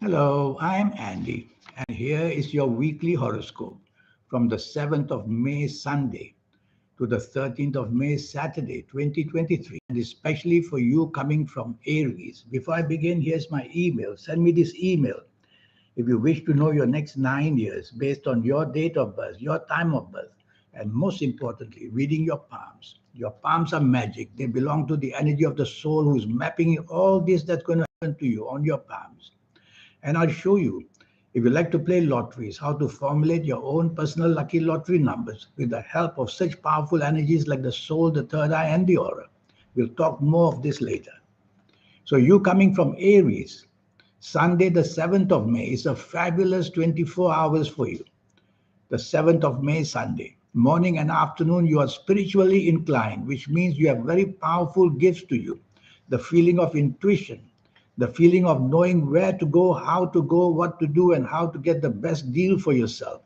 Hello, I'm Andy, and here is your weekly horoscope from the 7th of May, Sunday, to the 13th of May, Saturday, 2023, and especially for you coming from Aries. Before I begin, here's my email. Send me this email if you wish to know your next 9 years based on your date of birth, your time of birth, and most importantly, reading your palms. Your palms are magic. They belong to the energy of the soul who's mapping all this that's going to happen to you on your palms. And I'll show you, if you like to play lotteries, how to formulate your own personal lucky lottery numbers with the help of such powerful energies like the soul, the third eye, and the aura. We'll talk more of this later. So, you coming from Aries, Sunday, the 7th of May, is a fabulous 24 hours for you. The 7th of May, Sunday. Morning and afternoon, you are spiritually inclined, which means you have very powerful gifts to you. The feeling of intuition, the feeling of knowing where to go, what to do, and how to get the best deal for yourself.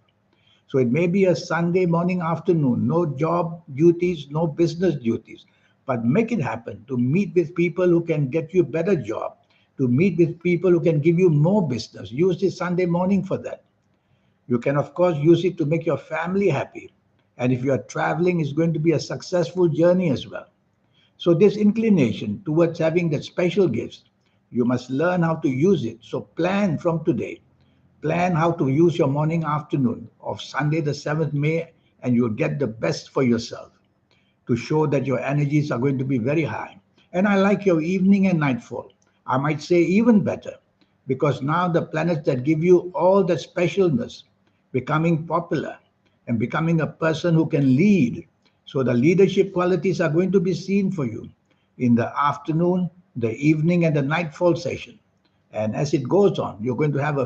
So it may be a Sunday morning, afternoon, no job duties, no business duties, but make it happen to meet with people who can get you a better job, to meet with people who can give you more business. Use this Sunday morning for that. You can, of course, use it to make your family happy. And if you are traveling, it's going to be a successful journey as well. So, this inclination towards having that special gifts, you must learn how to use it. So, plan from today. Plan how to use your morning afternoon of Sunday, the 7th May, and you'll get the best for yourself to show that your energies are going to be very high. And I like your evening and nightfall. I might say even better, because now the planets that give you all that specialness, becoming popular and becoming a person who can lead. So the leadership qualities are going to be seen for you in the afternoon, the evening, and the nightfall session. And as it goes on, you're going to have a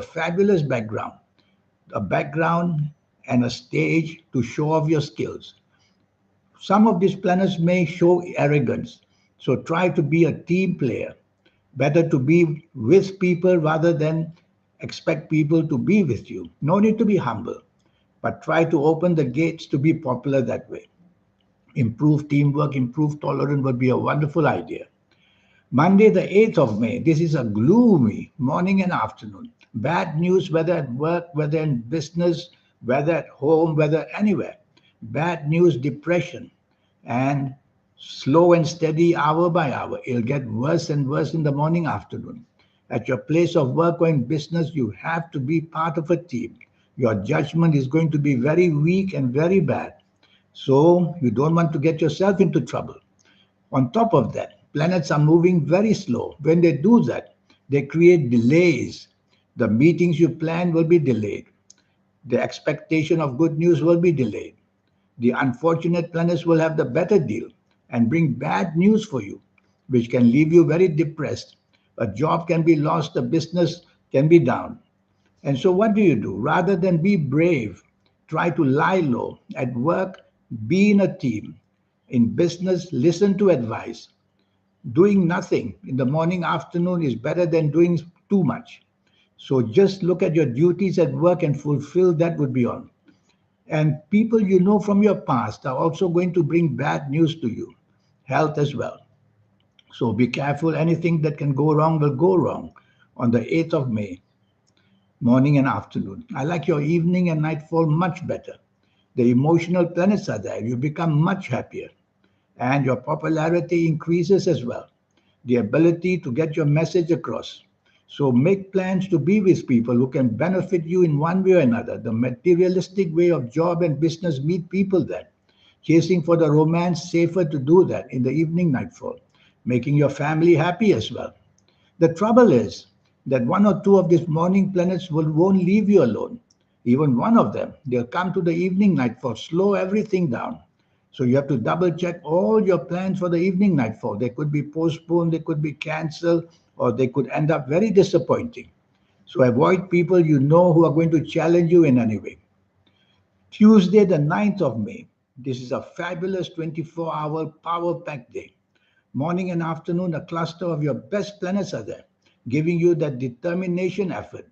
background and a stage to show off your skills. Some of these planets may show arrogance. So try to be a team player. Better to be with people rather than expect people to be with you. No need to be humble, but try to open the gates to be popular that way. Improve teamwork, improve tolerance would be a wonderful idea. Monday, the 8th of May, this is a gloomy morning and afternoon. Bad news, whether at work, whether in business, whether at home, whether anywhere. Bad news, depression, and slow and steady hour by hour. It'll get worse and worse in the morning, afternoon. At your place of work or in business, you have to be part of a team. Your judgment is going to be very weak and very bad. So you don't want to get yourself into trouble. On top of that, planets are moving very slow. When they do that, they create delays. The meetings you plan will be delayed. The expectation of good news will be delayed. The unfortunate planets will have the better deal and bring bad news for you, which can leave you very depressed. A job can be lost, a business can be down. And so, what do? Rather than be brave, try to lie low. At work, be in a team. In business, listen to advice. Doing nothing in the morning, afternoon is better than doing too much. So, just look at your duties at work and fulfill that would be all. And people you know from your past are also going to bring bad news to you, health as well. So be careful. Anything that can go wrong will go wrong on the 8th of May, morning and afternoon. I like your evening and nightfall much better. The emotional planets are there. You become much happier and your popularity increases as well. The ability to get your message across. So make plans to be with people who can benefit you in one way or another. The materialistic way of job and business, meet people there. Chasing for the romance, safer to do that in the evening nightfall. Making your family happy as well. The trouble is that one or two of these morning planets won't leave you alone. Even one of them, they'll come to the evening nightfall, slow everything down. So you have to double check all your plans for the evening nightfall. They could be postponed, they could be cancelled, or they could end up very disappointing. So avoid people you know who are going to challenge you in any way. Tuesday, the 9th of May. This is a fabulous 24-hour power packed day. Morning and afternoon, a cluster of your best planets are there, giving you that determination effort.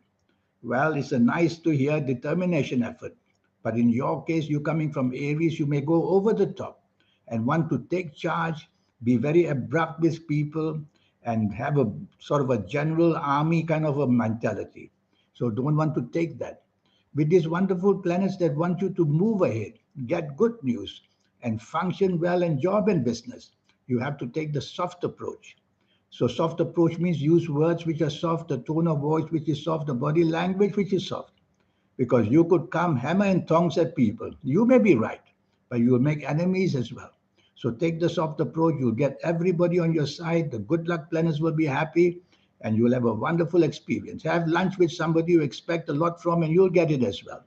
Well, it's a nice to hear determination effort. But in your case, you coming from Aries, you may go over the top and want to take charge, be very abrupt with people, and have a sort of a general army kind of a mentality. So don't want to take that. With these wonderful planets that want you to move ahead, get good news, and function well in job and business, you have to take the soft approach. So soft approach means use words which are soft, the tone of voice which is soft, the body language which is soft. Because you could come hammer and tongs at people. You may be right, but you will make enemies as well. So take the soft approach. You'll get everybody on your side. The good luck planners will be happy, and you'll have a wonderful experience. Have lunch with somebody you expect a lot from, and you'll get it as well.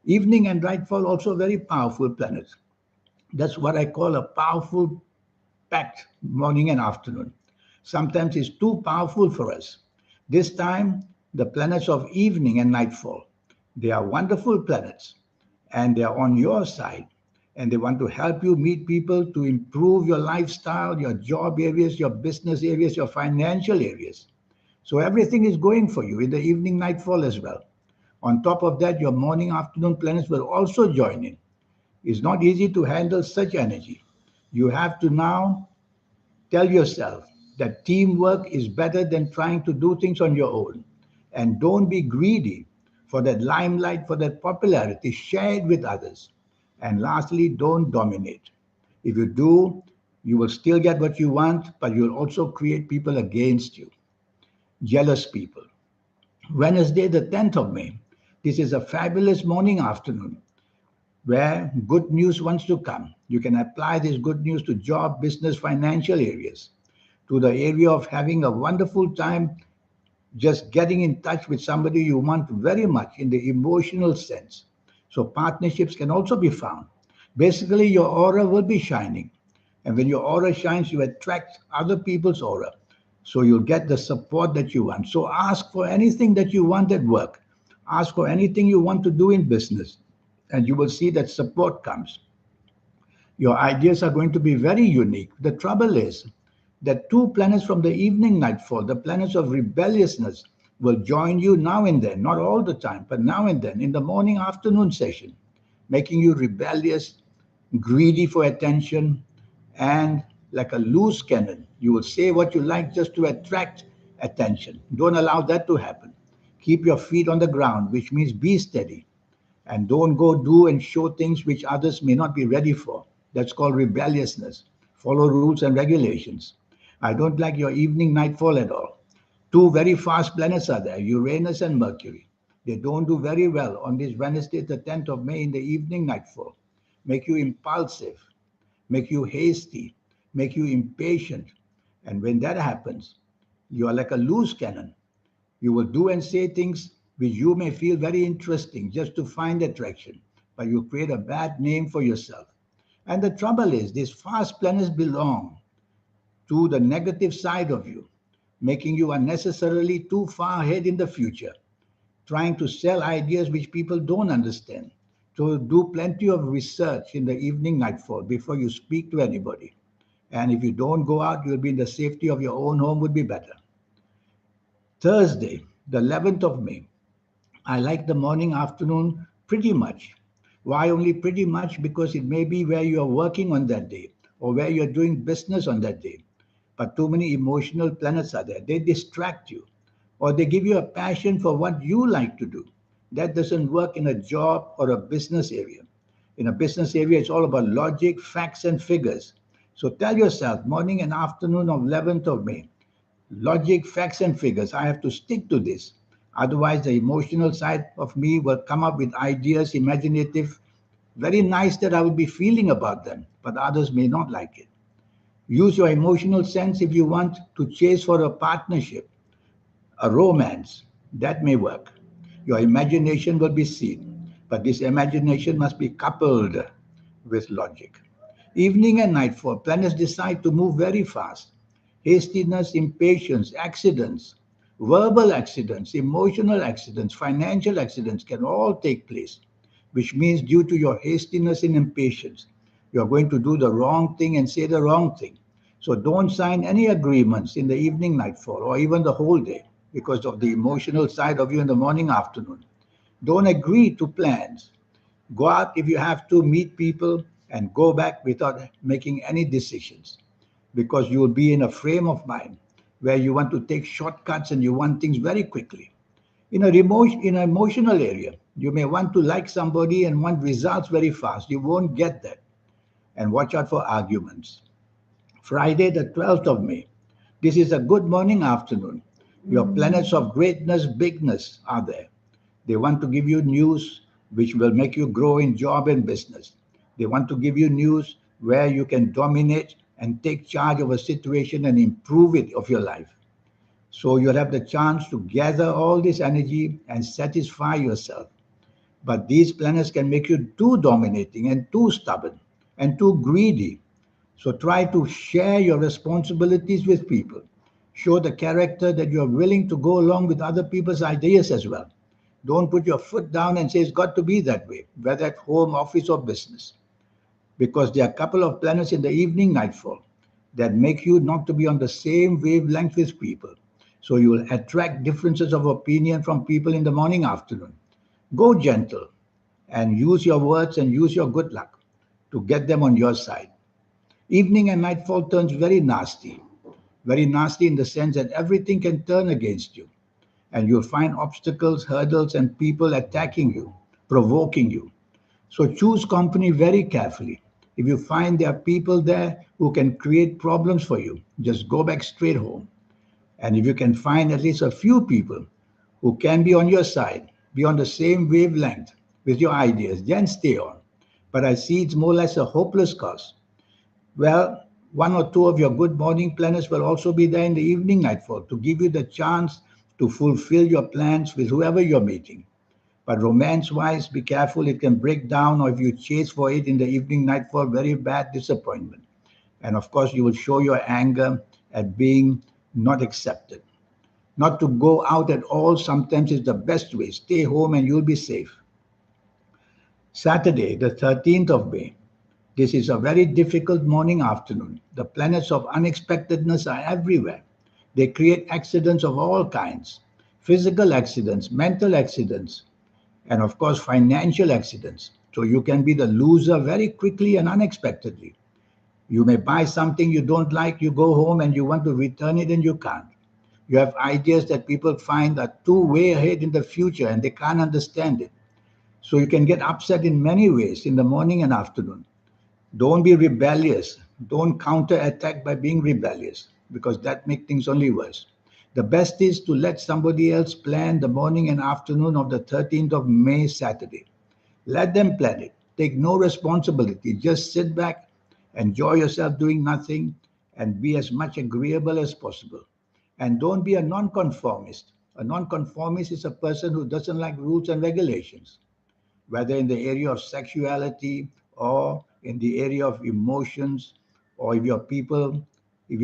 Evening and nightfall also very powerful planets. That's what I call a powerful packed morning and afternoon. Sometimes it's too powerful for us. This time, the planets of evening and nightfall, they are wonderful planets and they are on your side and they want to help you meet people to improve your lifestyle, your job areas, your business areas, your financial areas. So everything is going for you in the evening nightfall as well. On top of that, your morning afternoon planets will also join in. It's not easy to handle such energy. You have to now tell yourself that teamwork is better than trying to do things on your own. And don't be greedy for that limelight, for that popularity. Share it with others. And lastly, don't dominate. If you do, you will still get what you want, but you'll also create people against you, jealous people. Wednesday, the 10th of May. This is a fabulous morning afternoon where good news wants to come. You can apply this good news to job, business, financial areas, to the area of having a wonderful time just getting in touch with somebody you want very much in the emotional sense. So partnerships can also be found. Basically, your aura will be shining. And when your aura shines, you attract other people's aura. So you'll get the support that you want. So ask for anything that you want at work. Ask for anything you want to do in business. And you will see that support comes. Your ideas are going to be very unique. The trouble is that two planets from the evening nightfall, the planets of rebelliousness, will join you now and then, not all the time, but now and then in the morning afternoon session, making you rebellious, greedy for attention, and like a loose cannon. You will say what you like just to attract attention. Don't allow that to happen. Keep your feet on the ground, which means be steady and don't go do and show things which others may not be ready for. That's called rebelliousness. Follow rules and regulations. I don't like your evening nightfall at all. Two very fast planets are there, Uranus and Mercury. They don't do very well on this Wednesday, the 10th of May in the evening nightfall. Make you impulsive, make you hasty, make you impatient. And when that happens, you are like a loose cannon. You will do and say things which you may feel very interesting just to find attraction, but you create a bad name for yourself. And the trouble is, these fast planners belong to the negative side of you, making you unnecessarily too far ahead in the future, trying to sell ideas which people don't understand. So do plenty of research in the evening nightfall before you speak to anybody. And if you don't go out, you'll be in the safety of your own home would be better. Thursday, the 11th of May. I like the morning, afternoon pretty much. Why only pretty much? Because it may be where you are working on that day or where you're doing business on that day. But too many emotional planets are there. They distract you or they give you a passion for what you like to do. That doesn't work in a job or a business area. In a business area, it's all about logic, facts, and figures. So tell yourself, morning and afternoon of 11th of May, logic, facts, and figures. I have to stick to this. Otherwise, the emotional side of me will come up with ideas, imaginative, very nice that I will be feeling about them, but others may not like it. Use your emotional sense if you want to chase for a partnership, a romance. That may work. Your imagination will be seen, but this imagination must be coupled with logic. Evening and nightfall, planets decide to move very fast. Hastiness, impatience, accidents, verbal accidents, emotional accidents, financial accidents can all take place, which means due to your hastiness and impatience, you're going to do the wrong thing and say the wrong thing. So don't sign any agreements in the evening nightfall or even the whole day because of the emotional side of you in the morning afternoon. Don't agree to plans. Go out if you have to meet people and go back without making any decisions because you will be in a frame of mind. where you want to take shortcuts and you want things very quickly. In an emotional area, you may want to like somebody and want results very fast. You won't get that. And watch out for arguments. Friday, the 12th of May. This is a good morning afternoon. Your planets of greatness, bigness are there. They want to give you news which will make you grow in job and business. They want to give you news where you can dominate and take charge of a situation and improve it of your life. So you'll have the chance to gather all this energy and satisfy yourself. But these planets can make you too dominating and too stubborn and too greedy. So try to share your responsibilities with people. Show the character that you're willing to go along with other people's ideas as well. Don't put your foot down and say it's got to be that way, whether at home, office, or business. Because there are a couple of planets in the evening nightfall that make you not to be on the same wavelength with people. So you will attract differences of opinion from people in the morning afternoon. Go gentle and use your words and use your good luck to get them on your side. Evening and nightfall turns very nasty in the sense that everything can turn against you, and you'll find obstacles, hurdles, and people attacking you, provoking you. So choose company very carefully. If you find there are people there who can create problems for you, just go back straight home. And if you can find at least a few people who can be on your side, be on the same wavelength with your ideas, then stay on. But I see it's more or less a hopeless cause. Well, one or two of your good morning planners will also be there in the evening nightfall to give you the chance to fulfill your plans with whoever you're meeting. But romance wise, be careful, it can break down, or if you chase for it in the evening nightfall, very bad disappointment. And of course, you will show your anger at being not accepted. Not to go out at all sometimes is the best way. Stay home and you'll be safe. Saturday, the 13th of May. This is a very difficult morning afternoon. The planets of unexpectedness are everywhere. They create accidents of all kinds, physical accidents, mental accidents, and of course, financial accidents. So you can be the loser very quickly and unexpectedly. You may buy something you don't like, you go home and you want to return it and you can't. You have ideas that people find are too way ahead in the future and they can't understand it. So you can get upset in many ways in the morning and afternoon. Don't be rebellious. Don't counterattack by being rebellious because that makes things only worse. The best is to let somebody else plan the morning and afternoon of the 13th of May, Saturday. Let them plan it. Take no responsibility. Just sit back, enjoy yourself doing nothing, and be as much agreeable as possible. And don't be a nonconformist. A nonconformist is a person who doesn't like rules and regulations, whether in the area of sexuality or in the area of emotions, or if you're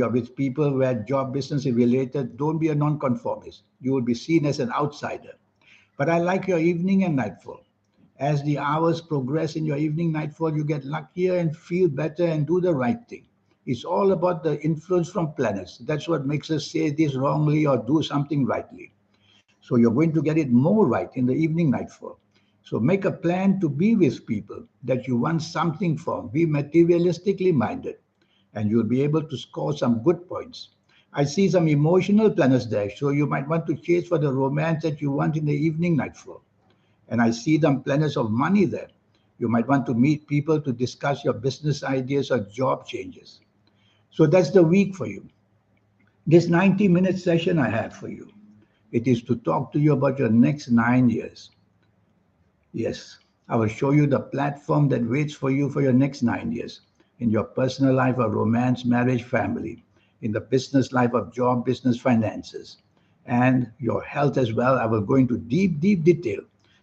with people where job business is related, don't be a nonconformist. You will be seen as an outsider. But I like your evening and nightfall. As the hours progress in your evening nightfall, you get luckier and feel better and do the right thing. It's all about the influence from planets. That's what makes us say this wrongly or do something rightly. So you're going to get it more right in the evening nightfall. So make a plan to be with people that you want something from. Be materialistically minded, and you'll be able to score some good points. I see some emotional planets there, so you might want to chase for the romance that you want in the evening nightfall. And I see them planets of money there. You might want to meet people to discuss your business ideas or job changes. So that's the week for you. This 90-minute session I have for you. It is to talk to you about your next 9 years. Yes, I will show you the platform that waits for you for your next 9 years in your personal life of romance, marriage, family, in the business life of job, business, finances, and your health as well. I will go into deep, deep detail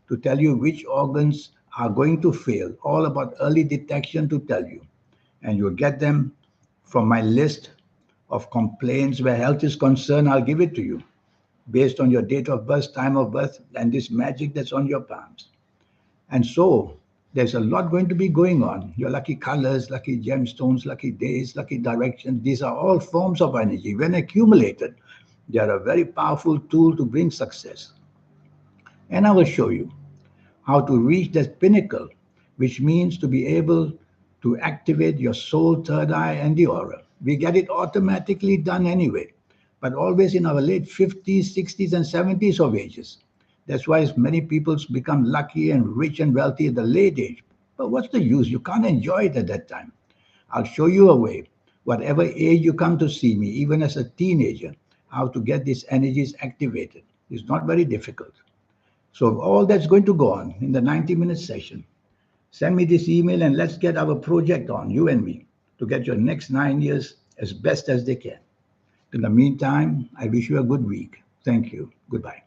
to tell you which organs are going to fail, all about early detection to tell you. And you'll get them from my list of complaints where health is concerned. I'll give it to you based on your date of birth, time of birth, and this magic that's on your palms. And so there's a lot going to be going on. Your lucky colors, lucky gemstones, lucky days, lucky directions, these are all forms of energy. When accumulated, they are a very powerful tool to bring success. And I will show you how to reach that pinnacle, which means to be able to activate your soul, third eye, and the aura. We get it automatically done anyway. but always in our late 50s, 60s, and 70s of ages. That's why many people become lucky and rich and wealthy at the late age. But what's the use? You can't enjoy it at that time. I'll show you a way, whatever age you come to see me, even as a teenager, how to get these energies activated. It's not very difficult. So all that's going to go on in the 90-minute session. Send me this email and let's get our project on, you and me, to get your next 9 years as best as they can. In the meantime, I wish you a good week. Thank you. Goodbye.